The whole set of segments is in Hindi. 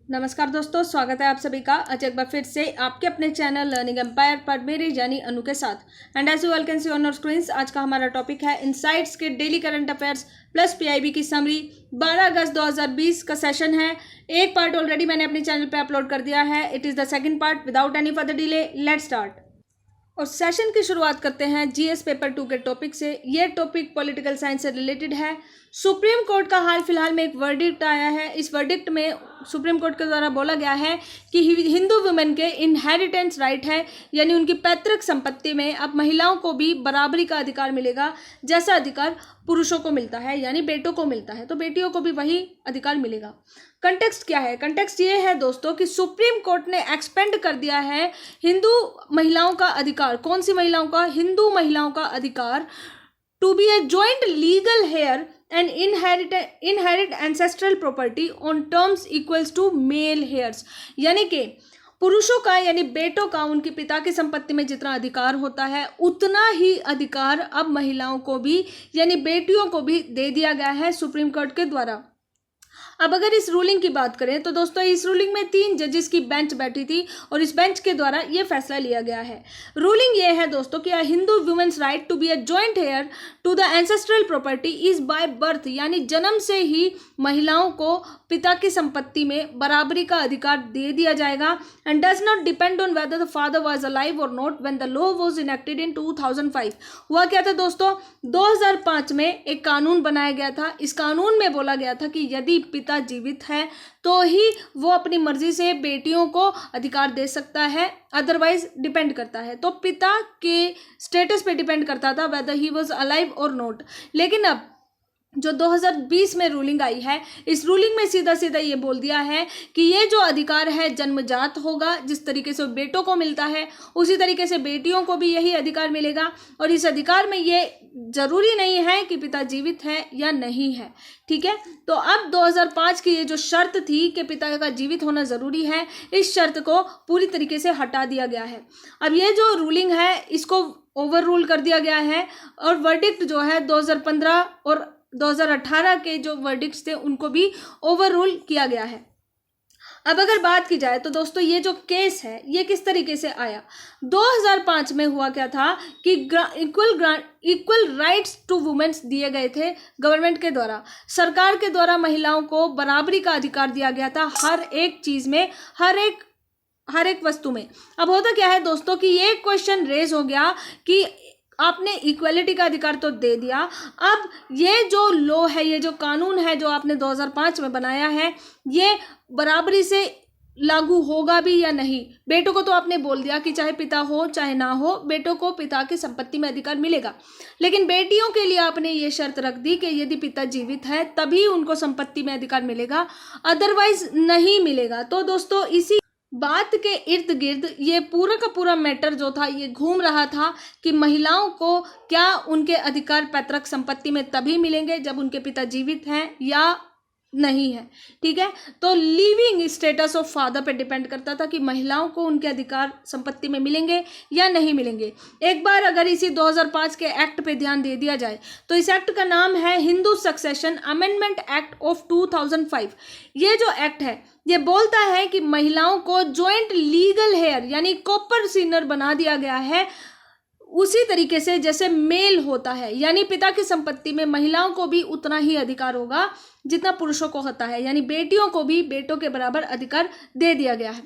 नमस्कार दोस्तों, स्वागत है आप सभी का आज एक बार फिर से आपके अपने चैनल लर्निंग एम्पायर पर मेरी यानी अनु के साथ। And as you all can see on our screens, आज का हमारा टॉपिक है इनसाइट्स के daily current affairs plus PIB की समरी। 12 अगस्त 2020 का सेशन है। एक पार्ट ऑलरेडी मैंने अपने चैनल पे अपलोड कर दिया है। It is the second part. Without any further delay let's start. और सेशन की शुरुआत करते हैं जीएस पेपर 2 के टॉपिक से। ये टॉपिक पॉलिटिकल साइंस से रिलेटेड है। सुप्रीम कोर्ट का हाल फिलहाल में एक वर्डिक्ट आया है। इस वर्डिक्ट में सुप्रीम कोर्ट के द्वारा बोला गया है कि हिंदू वुमेन के इनहेरिटेंस राइट है, यानी उनकी पैतृक संपत्ति में अब महिलाओं को भी बराबरी का अधिकार मिलेगा जैसा अधिकार पुरुषों को मिलता है, यानी बेटों को मिलता है, तो बेटियों को भी वही अधिकार मिलेगा। कंटेक्स्ट क्या है? कंटेक्स्ट ये है दोस्तों कि सुप्रीम कोर्ट ने एक्सपेंड कर दिया है हिंदू महिलाओं का अधिकार। कौन सी महिलाओं का? हिंदू महिलाओं का अधिकार to be a joint legal heir and inherit ancestral property on terms equals to male heirs, यानी कि पुरुषों का यानी बेटों का उनके पिता की संपत्ति में जितना अधिकार होता है उतना ही अधिकार अब महिलाओं को भी यानी बेटियों को भी दे दिया गया है सुप्रीम कोर्ट के द्वारा। अब अगर इस रूलिंग की बात करें तो दोस्तों इस रूलिंग में 3 जजेस की बेंच बैठी थी और इस बेंच के द्वारा ये फैसला लिया गया है। रूलिंग ये है दोस्तों कि Hindu women's right to be a joint heir to the ancestral property is by birth, यानी जन्म से ही महिलाओं को पिता की संपत्ति में बराबरी का अधिकार दे दिया जाएगा and does not depend on whether the father was alive और not when the law was enacted in 2005। हुआ क्या था दोस्तों? 2005 में एक कानून बनाया गया था। इस कानून में बोला गया था कि यदि पिता जीवित है तो ही वो अपनी मर्जी से बेटियों को अधिकार दे सकता है, अदरवाइज डिपेंड करता है। तो पिता के स्टेटस पे डिपेंड करता था वेदर ही वाज अलाइव और नॉट। लेकिन अब जो 2020 में रूलिंग आई है, इस रूलिंग में सीधा सीधा ये बोल दिया है कि ये जो अधिकार है जन्मजात होगा। जिस तरीके से बेटों को मिलता है उसी तरीके से बेटियों को भी यही अधिकार मिलेगा और इस अधिकार में ये जरूरी नहीं है कि पिता जीवित है या नहीं है। ठीक है, तो अब 2005 की ये जो शर्त थी कि पिता का जीवित होना जरूरी है, इस शर्त को पूरी तरीके से हटा दिया गया है। अब ये जो रूलिंग है इसको ओवर रूल कर दिया गया है और वर्डिक्ट जो है 2015 और 2018 के जो वर्डिक्ट्स थे उनको भी ओवर रूल किया गया है। अब अगर बात की जाए तो दोस्तों ये जो केस है ये किस तरीके से आया? 2005 में हुआ क्या था कि इक्वल राइट्स टू वुमेन्स दिए गए थे गवर्नमेंट के द्वारा, सरकार के द्वारा महिलाओं को बराबरी का अधिकार दिया गया था हर एक चीज में, हर एक वस्तु में। अब होता क्या है दोस्तों कि ये क्वेश्चन रेज हो गया कि आपने इक्वलिटी का अधिकार तो दे दिया, अब ये जो लॉ है, ये जो कानून है जो आपने 2005 में बनाया है, ये बराबरी से लागू होगा भी या नहीं? बेटों को तो आपने बोल दिया कि चाहे पिता हो चाहे ना हो, बेटों को पिता की संपत्ति में अधिकार मिलेगा, लेकिन बेटियों के लिए आपने ये शर्त रख दी कि यदि पिता जीवित है तभी उनको संपत्ति में अधिकार मिलेगा, अदरवाइज नहीं मिलेगा। तो दोस्तों इसी बात के इर्द गिर्द ये पूरा का पूरा मैटर जो था ये घूम रहा था कि महिलाओं को क्या उनके अधिकार पैतृक संपत्ति में तभी मिलेंगे जब उनके पिता जीवित हैं या नहीं है। ठीक है, तो लिविंग स्टेटस ऑफ फादर पे डिपेंड करता था कि महिलाओं को उनके अधिकार संपत्ति में मिलेंगे या नहीं मिलेंगे। एक बार अगर इसी 2005 के एक्ट पे ध्यान दे दिया जाए तो इस एक्ट का नाम है Hindu succession amendment act of 2005। ये जो एक्ट है ये बोलता है कि महिलाओं को जॉइंट लीगल हेयर यानी कॉपर सीनर बना दिया गया है उसी तरीके से जैसे मेल होता है, यानी पिता की संपत्ति में महिलाओं को भी उतना ही अधिकार होगा जितना पुरुषों को होता है, यानी बेटियों को भी बेटों के बराबर अधिकार दे दिया गया है।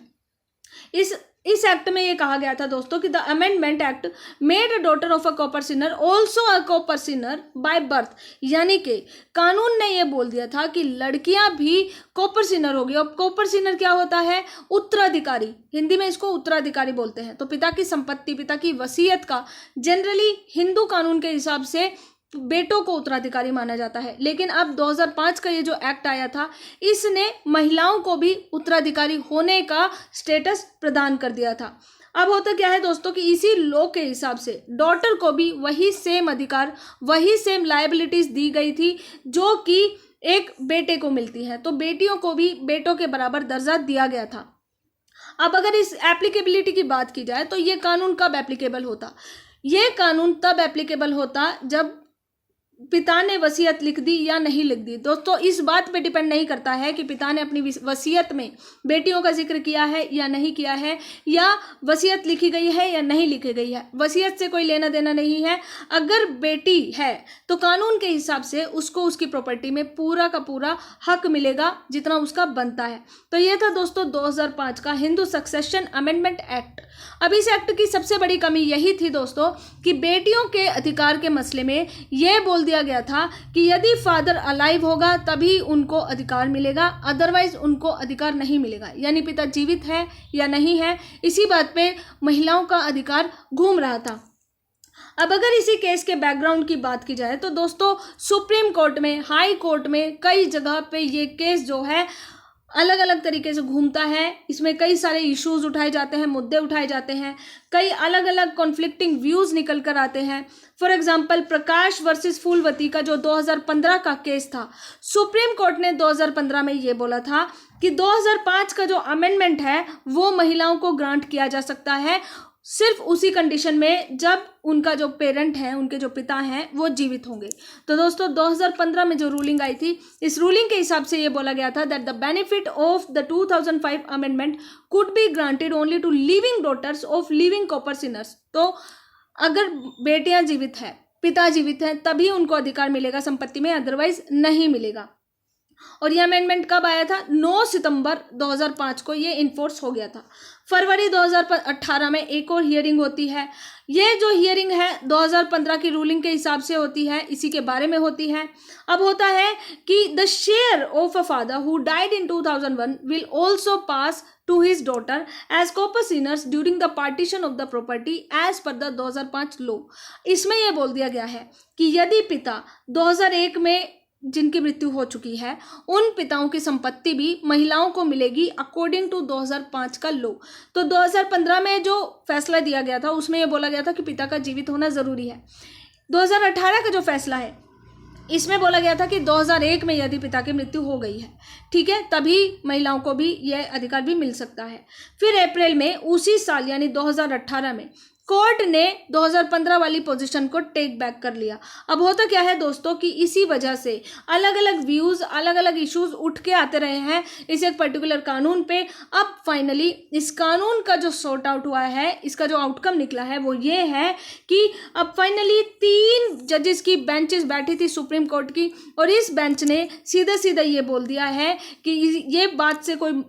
इस एक्ट में ये कहा गया था दोस्तों कि the amendment act made a daughter of a copper Sinner also a copper Sinner bye birth, यानी कि कानून ने ये बोल दिया था कि लड़कियां भी कॉपर सिनर होगी। अब कॉपर सिनर क्या होता है? उत्तराधिकारी, हिंदी में इसको उत्तराधिकारी बोलते हैं। तो पिता की संपत्ति, पिता की वसीयत का जनरली हिंदू कानून के हिसाब से बेटों को उत्तराधिकारी माना जाता है, लेकिन अब 2005 का ये जो एक्ट आया था इसने महिलाओं को भी उत्तराधिकारी होने का स्टेटस प्रदान कर दिया था। अब होता क्या है दोस्तों कि इसी लॉ के हिसाब से डॉटर को भी वही सेम अधिकार, वही सेम लायबिलिटीज दी गई थी जो कि एक बेटे को मिलती है, तो बेटियों को भी बेटों के बराबर दर्जा दिया गया था। अब अगर इस एप्लीकेबिलिटी की बात की जाए तो ये कानून कब एप्लीकेबल होता? ये कानून तब एप्लीकेबल होता जब पिता ने वसीयत लिख दी या नहीं लिख दी। दोस्तों इस बात पे डिपेंड नहीं करता है कि पिता ने अपनी वसीयत में बेटियों का जिक्र किया है या नहीं किया है, या वसीयत लिखी गई है या नहीं लिखी गई है, वसीयत से कोई लेना देना नहीं है। अगर बेटी है तो कानून के हिसाब से उसको उसकी प्रॉपर्टी में पूरा का पूरा हक मिलेगा जितना उसका बनता है। तो ये था दोस्तों 2005 का हिंदू सक्सेशन अमेंडमेंट एक्ट। अब इस एक्ट की सबसे बड़ी कमी यही थी दोस्तों कि बेटियों के अधिकार के मसले में यह बोल दिया गया था कि यदि फादर अलाइव होगा तभी उनको अधिकार मिलेगा, अदरवाइज उनको अधिकार नहीं मिलेगा। यानी पिता जीवित है या नहीं है, इसी बात पे महिलाओं का अधिकार घूम रहा था। अब अगर इसी केस के बैकग्राउंड की बात की जाए तो दोस्तों सुप्रीम कोर्ट में, हाई कोर्ट में कई जगह पे ये केस जो है अलग अलग तरीके से घूमता है। इसमें कई सारे इश्यूज उठाए जाते हैं, मुद्दे उठाए जाते हैं, कई अलग अलग कॉन्फ्लिक्टिंग व्यूज निकल कर आते हैं। For example Prakash versus Phoolwati का जो 2015 का केस था, सुप्रीम कोर्ट ने 2015 में ये बोला था कि 2005 का जो अमेंडमेंट है वो महिलाओं को ग्रांट किया जा सकता है सिर्फ उसी कंडीशन में जब उनका जो पेरेंट है, उनके जो पिता हैं, वो जीवित होंगे। तो दोस्तों 2015 में जो रूलिंग आई थी, इस रूलिंग के हिसाब से ये बोला गया था that the benefit of the 2005 amendment could be granted only to living daughters of living coparceners. तो अगर बेटियां जीवित हैं, पिता जीवित हैं, तभी उनको अधिकार मिलेगा संपत्ति में, अदरवाइज नहीं मिलेगा। और यह अमेंडमेंट कब आया था? 9 सितंबर 2005 को ये इन्फोर्स हो गया था। फरवरी 2018 में एक और हियरिंग होती है। ये जो हियरिंग है 2015 की रूलिंग के हिसाब से होती है, इसी के बारे में होती है। अब होता है कि the share of a father who died in 2001 will also pass to his daughter as coparceners during the partition of the property as per the 2005 law. इसमें यह बोल दिया गया है कि यदि पिता 2001 में जिनकी मृत्यु हो चुकी है, उन पिताओं की संपत्ति भी महिलाओं को मिलेगी अकॉर्डिंग टू 2005 का लॉ। तो 2015 में जो फैसला दिया गया था उसमें यह बोला गया था कि पिता का जीवित होना जरूरी है। 2018 का जो फैसला है इसमें बोला गया था कि 2001 में यदि पिता की मृत्यु हो गई है, ठीक है, तभी महिलाओं को भी यह अधिकार भी मिल सकता है। फिर अप्रैल में उसी साल यानी 2018 में कोर्ट ने 2015 वाली पोजीशन को टेक बैक कर लिया। अब होता क्या है दोस्तों कि इसी वजह से अलग अलग व्यूज, अलग अलग इश्यूज उठ के आते रहे हैं इस एक पर्टिकुलर कानून पे। अब फाइनली इस कानून का जो सॉर्ट आउट हुआ है, इसका जो आउटकम निकला है वो ये है कि अब फाइनली 3 जजेस की बेंचेस बैठी थी सुप्रीम कोर्ट की, और इस बेंच ने सीधा सीधा ये बोल दिया है कि ये बात से कोई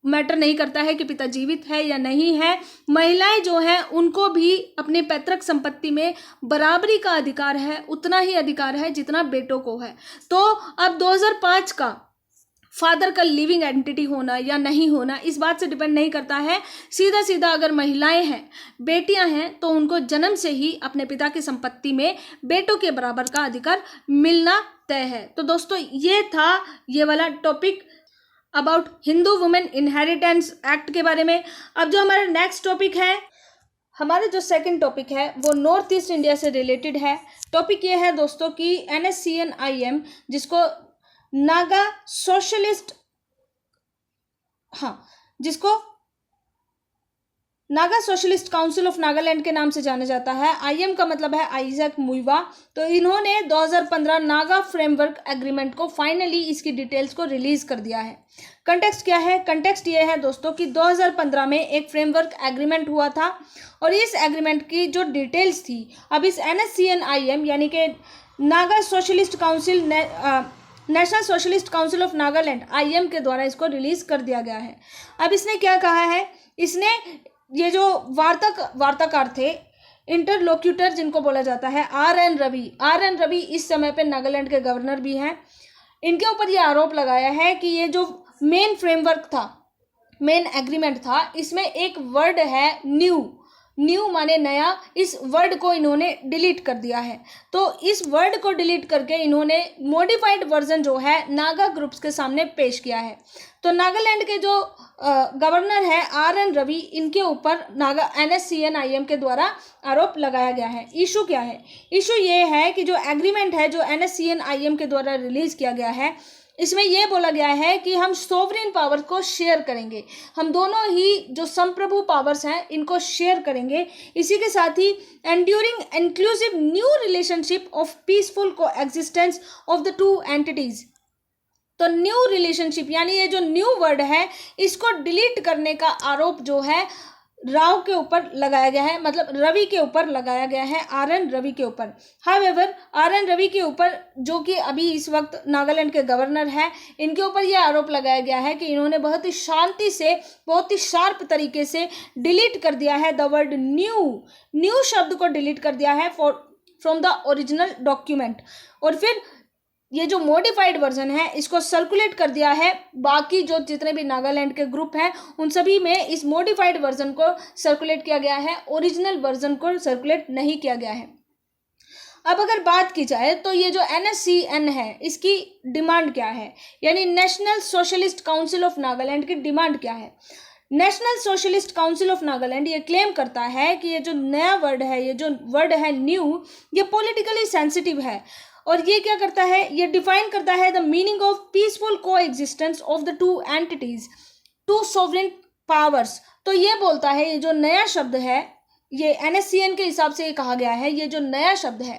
मैटर नहीं करता है कि पिता जीवित है या नहीं है। महिलाएं जो हैं उनको भी अपने पैतृक संपत्ति में बराबरी का अधिकार है, उतना ही अधिकार है जितना बेटों को है। तो अब 2005 का फादर का लिविंग एंटिटी होना या नहीं होना इस बात से डिपेंड नहीं करता है। सीधा सीधा अगर महिलाएं हैं, बेटियां हैं, तो उनको जन्म से ही अपने पिता की संपत्ति में बेटों के बराबर का अधिकार मिलना तय है। तो दोस्तों ये था ये वाला topic about Hindu women inheritance act के बारे में। अब जो हमारा नेक्स्ट टॉपिक है, हमारा जो सेकंड टॉपिक है वो नॉर्थ ईस्ट इंडिया से रिलेटेड है। टॉपिक ये है दोस्तों कि NSCN-IM, जिसको नागा सोशलिस्ट, जिसको Naga socialist council of Nagaland के नाम से जाना जाता है। IM का मतलब है आइजैक मुइवा। तो इन्होंने 2015 नागा फ्रेमवर्क एग्रीमेंट को फाइनली इसकी डिटेल्स को रिलीज कर दिया है। कंटेक्स्ट क्या है? कंटेक्स्ट ये है दोस्तों कि 2015 में एक फ्रेमवर्क एग्रीमेंट हुआ था और इस एग्रीमेंट की जो डिटेल्स थी अब इस NSCN-IM यानी कि Naga socialist council, national socialist council of Nagaland IM के द्वारा इसको रिलीज कर दिया गया है। अब इसने क्या कहा है? इसने ये जो वार्ताकार थे, इंटरलोक्यूटर जिनको बोला जाता है, RN रवि इस समय पे नागालैंड के गवर्नर भी हैं, इनके ऊपर ये आरोप लगाया है कि ये जो मेन फ्रेमवर्क था, मेन एग्रीमेंट था, इसमें एक वर्ड है न्यू माने नया, इस वर्ड को इन्होंने डिलीट कर दिया है। तो इस वर्ड को डिलीट करके इन्होंने मॉडिफाइड वर्जन जो है नागा ग्रुप्स के सामने पेश किया है। तो नागालैंड के जो गवर्नर है RN रवि, इनके ऊपर नागा NSCN-IM के द्वारा आरोप लगाया गया है। इशू क्या है? इशू ये है कि जो एग्रीमेंट है जो NSCN-IM के द्वारा रिलीज किया गया है, इसमें यह बोला गया है कि हम सोवरेन पावर को शेयर करेंगे, हम दोनों ही जो संप्रभु पावर्स हैं इनको शेयर करेंगे। इसी के साथ ही enduring inclusive new relationship of peaceful coexistence of the two entities. तो न्यू रिलेशनशिप यानी ये जो न्यू वर्ड है इसको डिलीट करने का आरोप जो है राव के ऊपर लगाया गया है, मतलब रवि के ऊपर लगाया गया है, RN रवि के ऊपर। हाउएवर RN रवि के ऊपर, जो कि अभी इस वक्त नागालैंड के गवर्नर हैं, इनके ऊपर यह आरोप लगाया गया है कि इन्होंने बहुत ही शांति से, बहुत ही शार्प तरीके से डिलीट कर दिया है द वर्ड न्यू शब्द को डिलीट कर दिया है फ्रॉम द ओरिजिनल डॉक्यूमेंट। और फिर ये जो मॉडिफाइड वर्जन है इसको सर्कुलेट कर दिया है, बाकी जो जितने भी नागालैंड के ग्रुप हैं उन सभी में इस मॉडिफाइड वर्जन को सर्कुलेट किया गया है, ओरिजिनल वर्जन को सर्कुलेट नहीं किया गया है। अब अगर बात की जाए तो ये जो NSCN है इसकी डिमांड क्या है, यानी national socialist council of Nagaland की डिमांड क्या है। National socialist council of Nagaland ये क्लेम करता है कि ये जो नया वर्ड है, ये जो वर्ड है न्यू, ये पॉलिटिकली सेंसिटिव है और ये क्या करता है, ये डिफाइन करता है the meaning of peaceful coexistence of the two entities, two sovereign powers. तो ये बोलता है ये जो नया शब्द है, ये NSCN के हिसाब से ये कहा गया है, ये जो नया शब्द है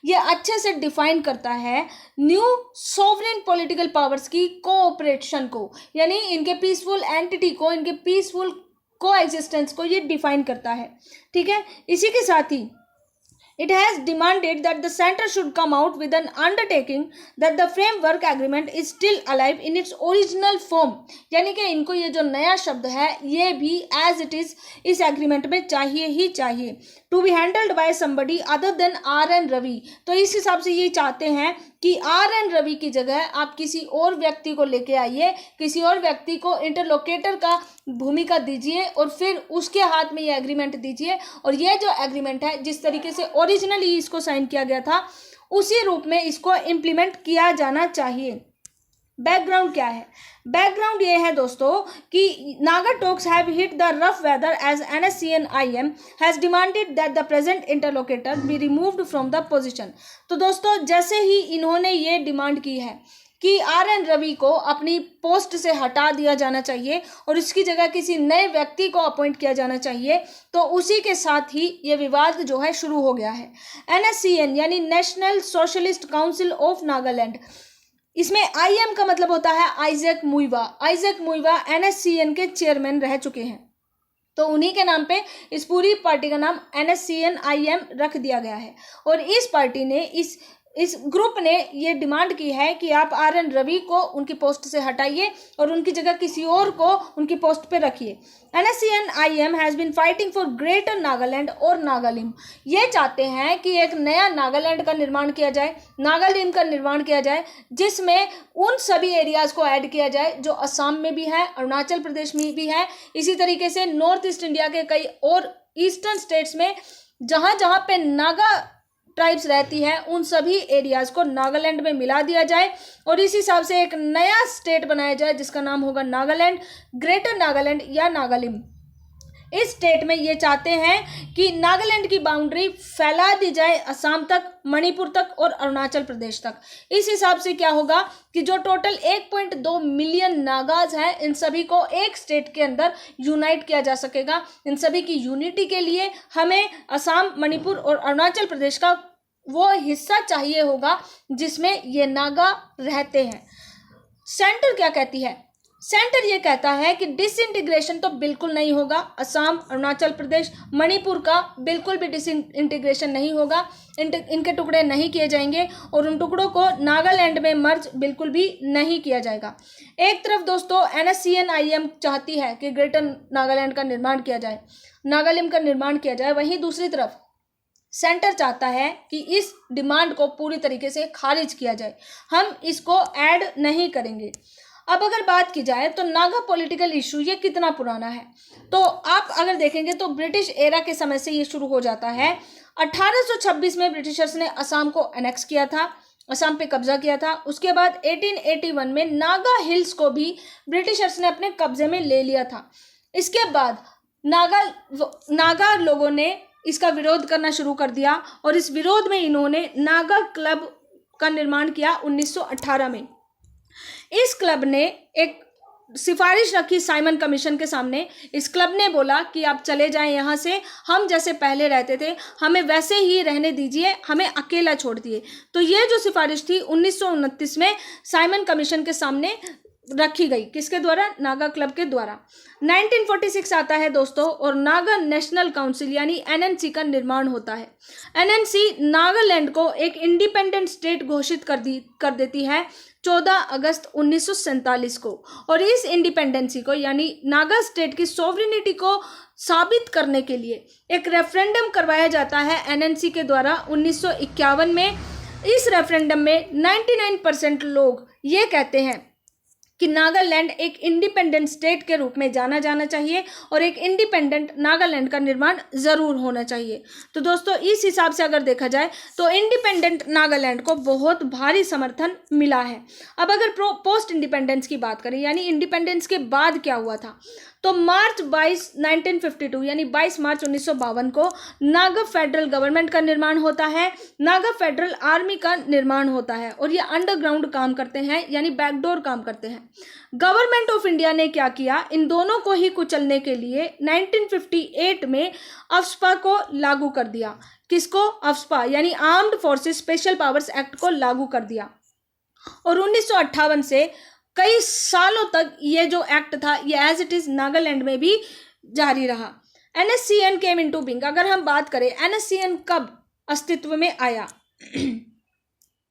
ये अच्छे से डिफाइन करता है न्यू सोवरेन पॉलिटिकल पावर्स की कोऑपरेशन को, यानी इनके पीसफुल एंटिटी को, इनके पीसफुल को एग्जिस्टेंस को ये डिफाइन करता है। ठीक है, इसी के साथ ही it has demanded that the center should come out with an undertaking that the framework agreement is still alive in its original form, यानी कि इनको ये जो नया शब्द है ये भी as it is इस एग्रीमेंट में चाहिए ही चाहिए, to be handled by somebody other than RN Ravi. तो इस हिसाब से ये चाहते हैं कि RN रवि की जगह आप किसी और व्यक्ति को लेके आइए, किसी और व्यक्ति को इंटरलोकेटर का भूमिका दीजिए और फिर उसके हाथ में ये एग्रीमेंट दीजिए और ये जो एग्रीमेंट है जिस तरीके से ओरिजिनली इसको साइन किया गया था उसी रूप में इसको इम्प्लीमेंट किया जाना चाहिए। बैकग्राउंड क्या है, बैकग्राउंड ये है दोस्तों कि Naga talks have hit the rough weather as NSCN-IM has demanded that the present interlocutor be removed from the position. तो दोस्तों जैसे ही इन्होंने ये डिमांड की है कि RN रवि को अपनी पोस्ट से हटा दिया जाना चाहिए और इसकी जगह किसी नए व्यक्ति को अपॉइंट किया जाना चाहिए, तो उसी के साथ ही ये विवाद जो है शुरू हो गया है। NSCN यानी national socialist council of Nagaland, इसमें IM का मतलब होता है आइजैक मुइवा NSCN के चेयरमैन रह चुके हैं, तो उन्हीं के नाम पे इस पूरी पार्टी का नाम NSCN-IM रख दिया गया है। और इस पार्टी ने इस ग्रुप ने ये डिमांड की है कि आप RN रवि को उनकी पोस्ट से हटाइए और उनकी जगह किसी और को उनकी पोस्ट पे रखिए। NSCN-IM has been fighting for greater Nagaland और नागालिम। ये चाहते हैं कि एक नया नागालैंड का निर्माण किया जाए, नागालिम का निर्माण किया जाए, जिसमें उन सभी एरियाज़ को ऐड किया जाए जो असम में भी है, अरुणाचल प्रदेश में भी है, इसी तरीके से नॉर्थ ईस्ट इंडिया के कई और ईस्टर्न स्टेट्स में जहाँ जहाँ पे नागा ट्राइब्स रहती हैं उन सभी एरियाज़ को नागालैंड में मिला दिया जाए और इस हिसाब से एक नया स्टेट बनाया जाए जिसका नाम होगा नागालैंड, ग्रेटर नागालैंड या नागालिम। इस स्टेट में ये चाहते हैं कि नागालैंड की बाउंड्री फैला दी जाए असम तक, मणिपुर तक और अरुणाचल प्रदेश तक। इस हिसाब से क्या होगा कि जो टोटल 1.2 मिलियन नागाज हैं इन सभी को एक स्टेट के अंदर यूनाइट किया जा सकेगा। इन सभी की यूनिटी के लिए हमें असम, मणिपुर और अरुणाचल प्रदेश का वो हिस्सा चाहिए होगा जिसमें ये नागा रहते हैं। सेंटर क्या कहती है, सेंटर ये कहता है कि डिसइंटीग्रेशन तो बिल्कुल नहीं होगा, असम, अरुणाचल प्रदेश, मणिपुर का बिल्कुल भी डिसइंटीग्रेशन नहीं होगा, इनके टुकड़े नहीं किए जाएंगे और उन टुकड़ों को नागालैंड में मर्ज बिल्कुल भी नहीं किया जाएगा। एक तरफ दोस्तों NSCN-IM चाहती है कि ग्रेटर नागालैंड का निर्माण किया जाए, नागालिम का निर्माण किया जाए, वहीं दूसरी तरफ सेंटर चाहता है कि इस डिमांड को पूरी तरीके से खारिज किया जाए, हम इसको ऐड नहीं करेंगे। अब अगर बात की जाए तो नागा पॉलिटिकल इशू ये कितना पुराना है, तो आप अगर देखेंगे तो ब्रिटिश एरा के समय से ये शुरू हो जाता है। 1826 में ब्रिटिशर्स ने असम को एनेक्स किया था, असम पे कब्जा किया था। उसके बाद 1881 में नागा हिल्स को भी ब्रिटिशर्स ने अपने कब्जे में ले लिया था। इसके बाद नागा लोगों ने इसका विरोध करना शुरू कर दिया और इस विरोध में इन्होंने नागा क्लब का निर्माण किया 1918 में। इस क्लब ने एक सिफारिश रखी साइमन कमीशन के सामने। इस क्लब ने बोला कि आप चले जाएं यहाँ से, हम जैसे पहले रहते थे हमें वैसे ही रहने दीजिए, हमें अकेला छोड़ दिए। तो ये जो सिफारिश थी 1929 में साइमन कमीशन के सामने रखी गई। किसके द्वारा? नागा क्लब के द्वारा। 1946 आता है दोस्तों और नागा नेशनल काउंसिल यानी एनएनसी का निर्माण होता है। एनएनसी नागालैंड को एक इंडिपेंडेंट स्टेट घोषित कर देती है 14 अगस्त 1947 को। और इस इंडिपेंडेंसी को यानी नागा स्टेट की सॉवरेनिटी को साबित करने के लिए एक रेफरेंडम करवाया जाता है एनएनसी के द्वारा 1951 में। इस रेफरेंडम में 99% लोग ये कहते हैं कि नागालैंड एक इंडिपेंडेंट स्टेट के रूप में जाना जाना चाहिए और एक इंडिपेंडेंट नागालैंड का निर्माण ज़रूर होना चाहिए। तो दोस्तों इस हिसाब से अगर देखा जाए तो इंडिपेंडेंट नागालैंड को बहुत भारी समर्थन मिला है। अब अगर पोस्ट इंडिपेंडेंस की बात करें यानी इंडिपेंडेंस के बाद क्या हुआ था, तो मार्च 22 1952 यानी 22 मार्च 1952 को नागा फेडरल गवर्नमेंट का निर्माण होता है, नागा फेडरल आर्मी का निर्माण होता है और ये अंडरग्राउंड काम करते हैं यानी बैकडोर काम करते हैं। गवर्नमेंट ऑफ इंडिया ने क्या किया, इन दोनों को ही कुचलने के लिए 1958 में अफ्स्पा को लागू कर दिया। किसको? अफ्स्पा यानी armed forces special powers act को लागू कर दिया। और 1958 से कई सालों तक ये जो एक्ट था ये एज इट इज नागालैंड में भी जारी रहा। NSCN came into being. अगर हम बात करें एनएससीएन कब अस्तित्व में आया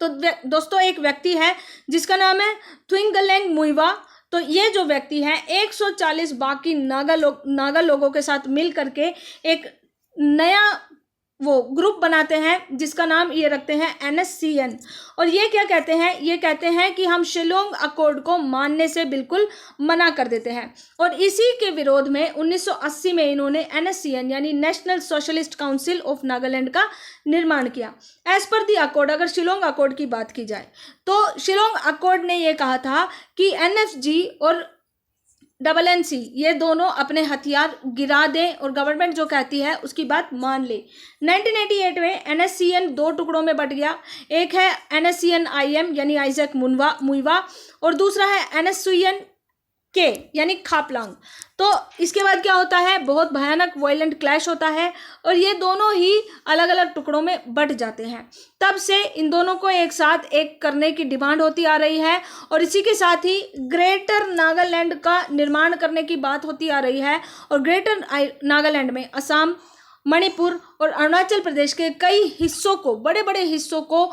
तो दोस्तों एक व्यक्ति है जिसका नाम है थुइंगलेंग मुइवा। तो ये जो व्यक्ति है 140 बाकी नागा लोगों के साथ मिल करके एक नया वो ग्रुप बनाते हैं जिसका नाम ये रखते हैं एनएससीएन। और ये क्या कहते हैं? ये कहते हैं कि हम शिलोंग अकॉर्ड को मानने से बिल्कुल मना कर देते हैं। और इसी के विरोध में 1980 में इन्होंने एनएससीएन यानी national socialist council of Nagaland का निर्माण किया। एज पर दी अकॉर्ड, अगर शिलोंग अकॉर्ड की बात की जाए तो शिलोंग अकॉर्ड ने ये कहा था कि एनएफजी और NNC ये दोनों अपने हथियार गिरा दें और गवर्नमेंट जो कहती है उसकी बात मान ले। 1988 में एनएससीएन दो टुकड़ों में बट गया। एक है एनएससीएन IM यानी आइजैक मुइवा और दूसरा है एनएससीएन के यानी खापलांग। तो इसके बाद क्या होता है, बहुत भयानक वायलेंट क्लैश होता है और ये दोनों ही अलग अलग टुकड़ों में बट जाते हैं। तब से इन दोनों को एक साथ एक करने की डिमांड होती आ रही है और इसी के साथ ही ग्रेटर नागालैंड का निर्माण करने की बात होती आ रही है। और ग्रेटर नागालैंड में असम, मणिपुर और अरुणाचल प्रदेश के कई हिस्सों को, बड़े बड़े हिस्सों को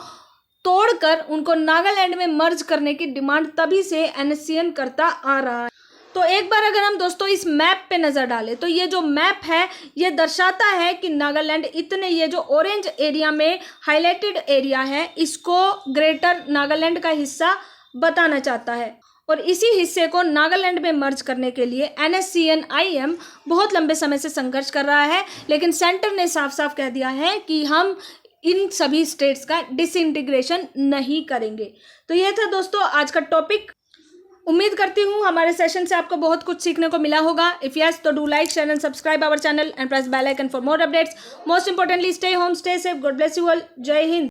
तोड़कर उनको नागालैंड में मर्ज करने की डिमांड तभी से एनएससीएन करता आ रहा है। तो एक बार अगर हम दोस्तों इस मैप पे नज़र डालें तो ये जो मैप है ये दर्शाता है कि नागालैंड इतने, ये जो ऑरेंज एरिया में हाईलाइटेड एरिया है इसको ग्रेटर नागालैंड का हिस्सा बताना चाहता है। और इसी हिस्से को नागालैंड में मर्ज करने के लिए एनएससीएन IM बहुत लंबे समय से संघर्ष कर रहा है, लेकिन सेंटर ने साफ साफ कह दिया है कि हम इन सभी स्टेट्स का डिसइंटीग्रेशन नहीं करेंगे। तो ये था दोस्तों आज का टॉपिक। उम्मीद करती हूँ हमारे सेशन से आपको बहुत कुछ सीखने को मिला होगा। इफ यस तो do like, share and subscribe our channel and press bell icon for more updates. Most importantly stay home, stay safe, God bless you all. जय हिंद।